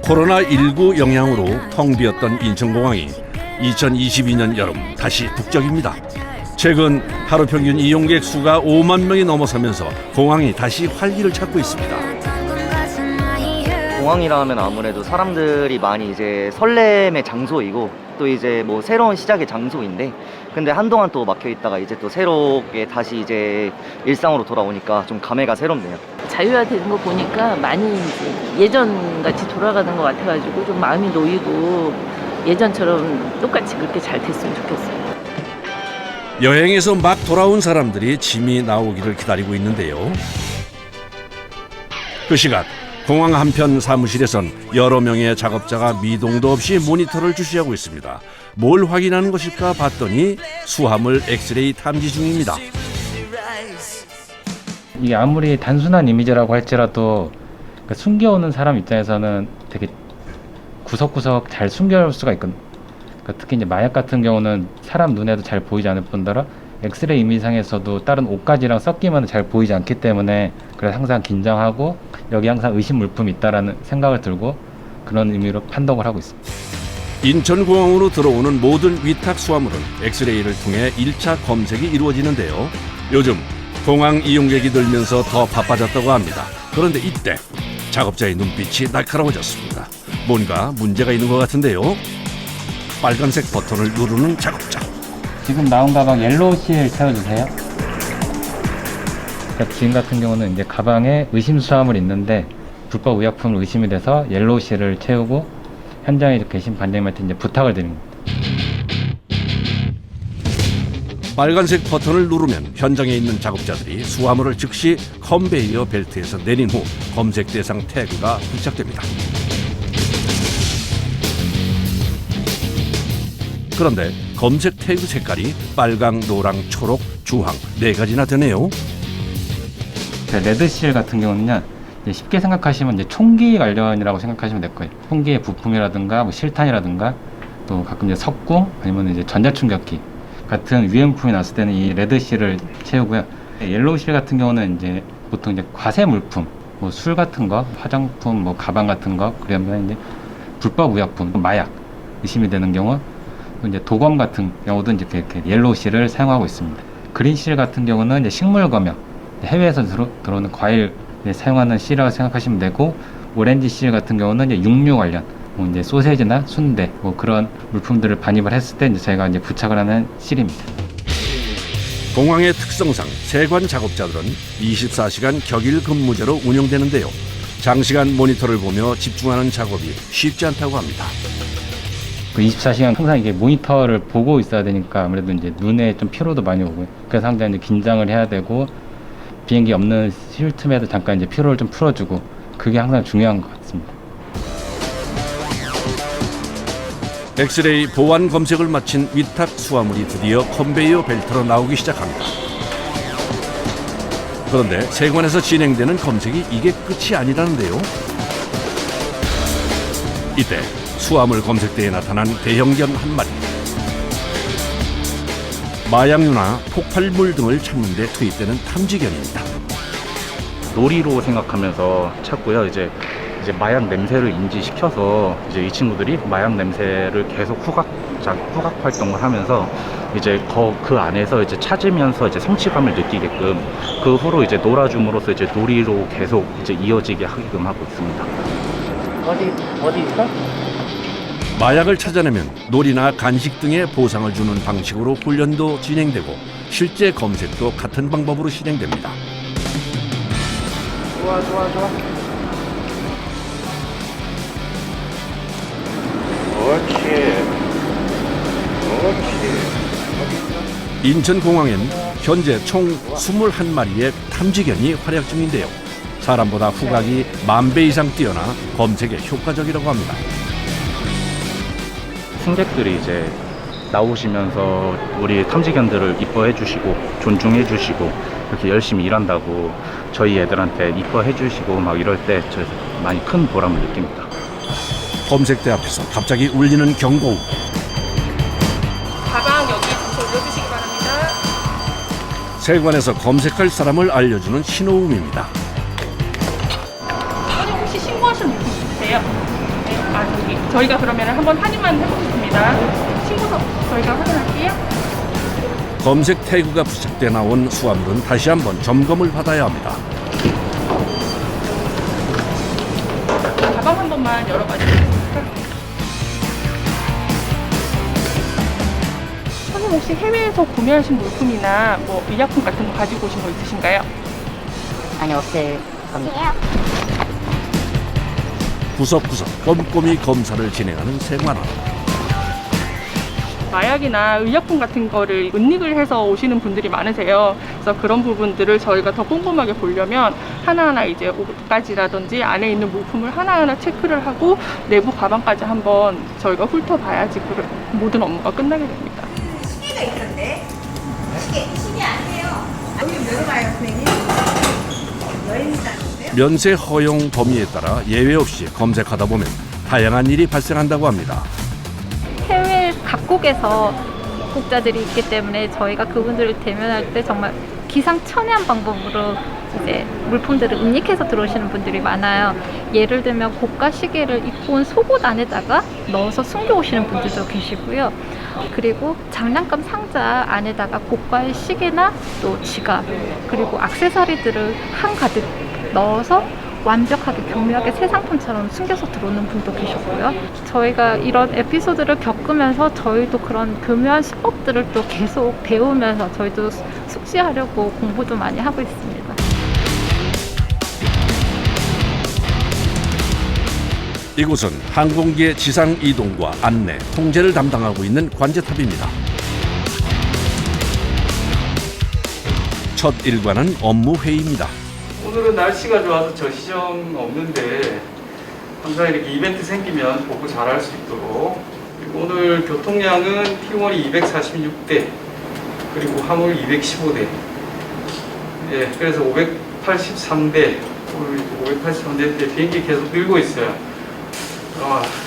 코로나19 영향으로 텅 비었던 인천공항이 2022년 여름 다시 북적입니다. 최근 하루 평균 이용객 수가 5만 명이 넘어서면서 공항이 다시 활기를 찾고 있습니다. 공항이라 하면 아무래도 사람들이 많이 이제 설렘의 장소이고 또 이제 뭐 새로운 시작의 장소인데, 근데 한동안 또 막혀 있다가 이제 또 새롭게 다시 이제 일상으로 돌아오니까 좀 감회가 새롭네요. 자유화되는 거 보니까 많이 이제 예전 같이 돌아가는 것 같아가지고 좀 마음이 놓이고 예전처럼 똑같이 그렇게 잘 됐으면 좋겠어요. 여행에서 막 돌아온 사람들이 짐이 나오기를 기다리고 있는데요. 그 시각 공항 한편 사무실에선 여러 명의 작업자가 미동도 없이 모니터를 주시하고 있습니다. 뭘 확인하는 것일까 봤더니 수화물 엑스레이 탐지 중입니다. 이게 아무리 단순한 이미지라고 할지라도 숨겨오는 사람 입장에서는 되게 구석구석 잘 숨겨올 수가 있거든요. 특히 이제 마약 같은 경우는 사람 눈에도 잘 보이지 않을 뿐더러 엑스레이 이미지상에서도 다른 옷가지랑 섞이면 잘 보이지 않기 때문에 그래서 항상 긴장하고 여기 항상 의심 물품이 있다라는 생각을 들고 그런 의미로 판독을 하고 있습니다. 인천공항으로 들어오는 모든 위탁 수화물은 엑스레이를 통해 1차 검색이 이루어지는데요. 요즘 공항 이용객이 늘면서 더 바빠졌다고 합니다. 그런데 이때 작업자의 눈빛이 날카로워졌습니다. 뭔가 문제가 있는 것 같은데요. 빨간색 버튼을 누르는 작업자. 지금 나온 가방 옐로우 실 채워주세요. 지금 같은 경우는 이제 가방에 의심 수화물이 있는데 불법 의약품을 의심이 돼서 옐로우 실을 채우고 현장에 계신 반장님한테 이제 부탁을 드립니다. 빨간색 버튼을 누르면 현장에 있는 작업자들이 수화물을 즉시 컨베이어 벨트에서 내린 후 검색 대상 태그가 부착됩니다. 그런데 검색 태그 색깔이 빨강, 노랑, 초록, 주황 4가지나 되네요. 레드실 같은 경우는요, 이제 쉽게 생각하시면 이제 총기 관련이라고 생각하시면 될 거예요. 총기의 부품이라든가 뭐 실탄이라든가 또 가끔 이제 석궁 아니면 이제 전자충격기 같은 유해물품이 났을 때는 이 레드실을 채우고요. 옐로우실 같은 경우는 이제 보통 이제 과세 물품, 뭐 술 같은 거, 화장품, 뭐 가방 같은 거, 그러면 이제 불법 의약품, 마약 의심이 되는 경우, 이제 도검 같은 경우도 이제 이렇게 옐로우실을 사용하고 있습니다. 그린실 같은 경우는 이제 식물 검역, 해외에서 들어오는 과일 사용하는 실이라고 생각하시면 되고, 오렌지 실 같은 경우는 이제 육류 관련, 뭐 이제 소세지나 순대, 뭐 그런 물품들을 반입을 했을 때 이제 저희가 이제 부착을 하는 실입니다. 공항의 특성상 세관 작업자들은 24시간 격일 근무제로 운영되는데요. 장시간 모니터를 보며 집중하는 작업이 쉽지 않다고 합니다. 그 24시간 항상 이게 모니터를 보고 있어야 되니까 아무래도 이제 눈에 좀 피로도 많이 오고요. 그래서 항상 이제 긴장을 해야 되고 비행기 없는 쉴 틈에도 잠깐 이제 피로를 좀 풀어주고, 그게 항상 중요한 것 같습니다. 엑스레이 보안 검색을 마친 위탁 수화물이 드디어 컨베이어 벨트로 나오기 시작합니다. 그런데 세관에서 진행되는 검색이 이게 끝이 아니라는데요. 이때 수화물 검색대에 나타난 대형견 한 마리. 마약류나 폭발물 등을 찾는 데 투입되는 탐지견입니다. 놀이로 생각하면서 찾고요. 이제 마약 냄새를 인지시켜서 이제 이 친구들이 마약 냄새를 계속 후각 활동을 하면서 이제 그 안에서 이제 찾으면서 이제 성취감을 느끼게끔 그 후로 이제 놀아줌으로써 이제 놀이로 계속 이제 이어지게 하게끔 하고 있습니다. 어디 있어? 마약을 찾아내면 놀이나 간식 등의 보상을 주는 방식으로 훈련도 진행되고 실제 검색도 같은 방법으로 진행됩니다. 좋아. 옳지. 인천공항엔 현재 총 21마리의 탐지견이 활약 중인데요. 사람보다 후각이 10,000배 이상 뛰어나 검색에 효과적이라고 합니다. 승객들이 이제 나오시면서 우리 탐지견들을 이뻐해 주시고 존중해 주시고 이렇게 열심히 일한다고 저희 애들한테 이뻐해 주시고 막 이럴 때 저 많이 큰 보람을 느낍니다. 검색대 앞에서 갑자기 울리는 경고음. 가방 여기 다시 올려주시기 바랍니다. 세관에서 검색할 사람을 알려주는 신호음입니다. 혹시 신고하신 분이 있으세요? 저희가 그러면 한번 확인만 해보겠습니다. 신고서 저희가 확인할게요. 검색 태그가 부착돼 나온 수화물은 다시 한번 점검을 받아야 합니다. 가방 한 번만 열어봐 주시겠습니까? 선생님 혹시 해외에서 구매하신 물품이나 뭐 의약품 같은 거 가지고 오신 거 있으신가요? 아니 없을 겁니다. 구석구석 꼼꼼히 검사를 진행하는 생활원. 마약이나 의약품 같은 거를 은닉을 해서 오시는 분들이 많으세요. 그래서 그런 부분들을 저희가 더 꼼꼼하게 보려면 하나하나 이제 옷가지라든지 안에 있는 물품을 하나하나 체크를 하고 내부 가방까지 한번 저희가 훑어봐야지 그 모든 업무가 끝나게 됩니다. 시계가 있던데? 시계 아니에요. 여기 왜 가요, 선생님? 여행사인데? 면세 허용 범위에 따라 예외 없이 검색하다 보면 다양한 일이 발생한다고 합니다. 해외 각국에서 입국자들이 있기 때문에 저희가 그분들을 대면할 때 정말 기상천외한 방법으로 이제 물품들을 은닉해서 들어오시는 분들이 많아요. 예를 들면 고가 시계를 입고 온 속옷 안에다가 넣어서 숨겨오시는 분들도 계시고요. 그리고 장난감 상자 안에다가 고가의 시계나 또 지갑 그리고 액세서리들을 한가득 넣어서 완벽하게 교묘하게 새 상품처럼 숨겨서 들어오는 분도 계셨고요. 저희가 이런 에피소드를 겪으면서 저희도 그런 교묘한 수법들을 또 계속 배우면서 저희도 숙지하려고 공부도 많이 하고 있습니다. 이곳은 항공기의 지상 이동과 안내, 통제를 담당하고 있는 관제탑입니다. 첫 일과는 업무 회의입니다. 오늘은 날씨가 좋아서 저 시정 없는데 항상 이렇게 이벤트 생기면 보고 잘할 수 있도록. 그리고 오늘 교통량은 T1이 246대 그리고 화물 215대. 예, 그래서 583대 오늘 583대 비행기 계속 늘고 있어요.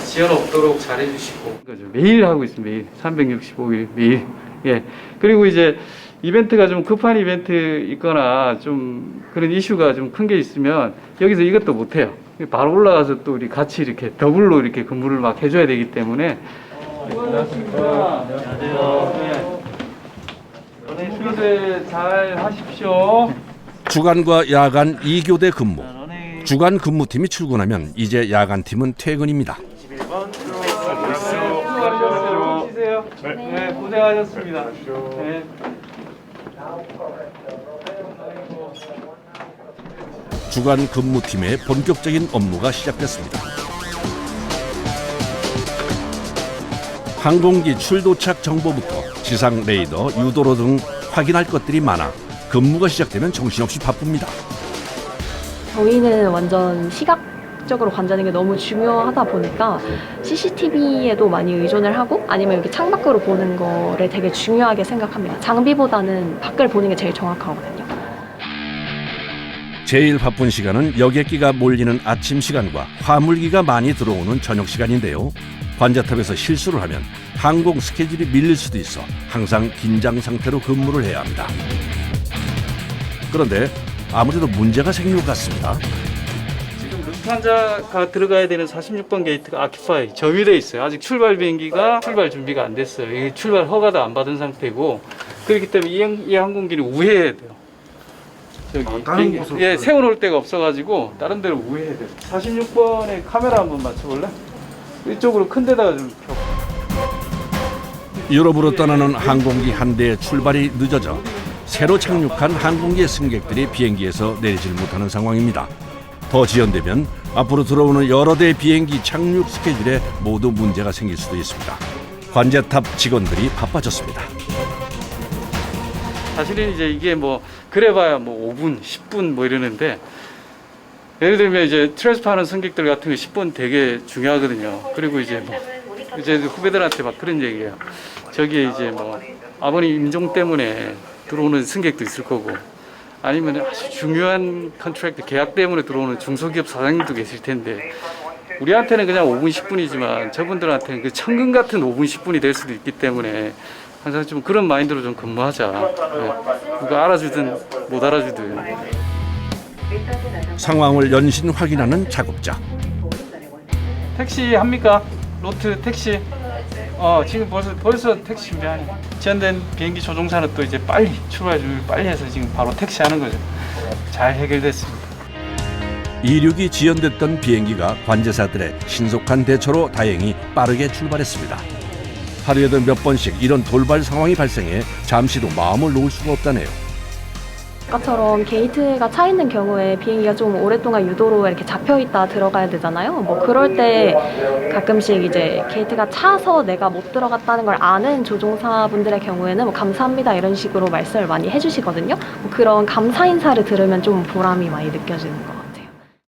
지연 없도록 잘해주시고. 매일 하고 있습니다. 매일 365일 매일. 예. 그리고 이제 이벤트가 좀 급한 이벤트 있거나 좀 그런 이슈가 좀 큰 게 있으면 여기서 이것도 못 해요. 바로 올라가서 또 우리 같이 이렇게 더블로 이렇게 근무를 막 해줘야 되기 때문에. 안녕하십니까. 안녕하세요. 네. 수고들 잘 하십시오. 주간과 야간 2교대 근무. 주간 근무팀이 출근하면 이제 야간팀은 퇴근입니다. 쉬세요. 네, 고생하셨습니다. 네. 주간 근무팀의 본격적인 업무가 시작됐습니다. 항공기 출도착 정보부터 지상 레이더, 유도로 등 확인할 것들이 많아 근무가 시작되면 정신없이 바쁩니다. 저희는 완전 시각적으로 관자는 게 너무 중요하다 보니까 CCTV에도 많이 의존을 하고 아니면 이렇게 창밖으로 보는 거를 되게 중요하게 생각합니다. 장비보다는 밖을 보는 게 제일 정확하거든요. 제일 바쁜 시간은 여객기가 몰리는 아침 시간과 화물기가 많이 들어오는 저녁 시간인데요. 관제탑에서 실수를 하면 항공 스케줄이 밀릴 수도 있어 항상 긴장 상태로 근무를 해야 합니다. 그런데 아무래도 문제가 생긴 것 같습니다. 지금 루프한자가 들어가야 되는 46번 게이트가 아키파이 점유돼 있어요. 아직 출발 비행기가 출발 준비가 안 됐어요. 이게 출발 허가도 안 받은 상태고 그렇기 때문에 이 항공기를 우회해야 돼요. 저기 다른 곳으로 예, 세워놓을 데가 없어가지고 다른 데로 우회해야 돼요. 46번에 카메라 한번 맞춰볼래? 이쪽으로 큰 데다가 좀 펴. 유럽으로 떠나는 항공기 한 대의 출발이 늦어져 새로 착륙한 항공기의 승객들이 비행기에서 내리질 못하는 상황입니다. 더 지연되면 앞으로 들어오는 여러 대의 비행기 착륙 스케줄에 모두 문제가 생길 수도 있습니다. 관제탑 직원들이 바빠졌습니다. 사실은 이제 이게 뭐 그래봐야 뭐 5분, 10분 뭐 이러는데 예를 들면 이제 트랜스퍼 하는 승객들 같은 거 10분 되게 중요하거든요. 그리고 이제 뭐 이제 후배들한테 막 그런 얘기예요. 저기 이제 뭐 아버님 임종 때문에 들어오는 승객도 있을 거고 아니면 아주 중요한 컨트랙트 계약 때문에 들어오는 중소기업 사장님도 계실 텐데 우리한테는 그냥 5분 10분이지만 저분들한테는 그 천금 같은 5분 10분이 될 수도 있기 때문에 항상 좀 그런 마인드로 좀 근무하자. 네. 누가 알아주든 못 알아주든. 상황을 연신 확인하는 작업자. 택시 합니까? 로트 택시. 지금 벌써 택시 준비하네. 지연된 비행기 조종사는 또 이제 빨리 출발 준비 빨리 해서 지금 바로 택시 하는 거죠. 잘 해결됐습니다. 이륙이 지연됐던 비행기가 관제사들의 신속한 대처로 다행히 빠르게 출발했습니다. 하루에도 몇 번씩 이런 돌발 상황이 발생해 잠시도 마음을 놓을 수가 없다네요. 아까처럼 게이트가 차 있는 경우에 비행기가 좀 오랫동안 유도로 이렇게 잡혀 있다 들어가야 되잖아요. 뭐 그럴 때 가끔씩 이제 게이트가 차서 내가 못 들어갔다는 걸 아는 조종사분들의 경우에는 뭐 감사합니다 이런 식으로 말씀을 많이 해주시거든요. 뭐 그런 감사 인사를 들으면 좀 보람이 많이 느껴지는 것 같아요.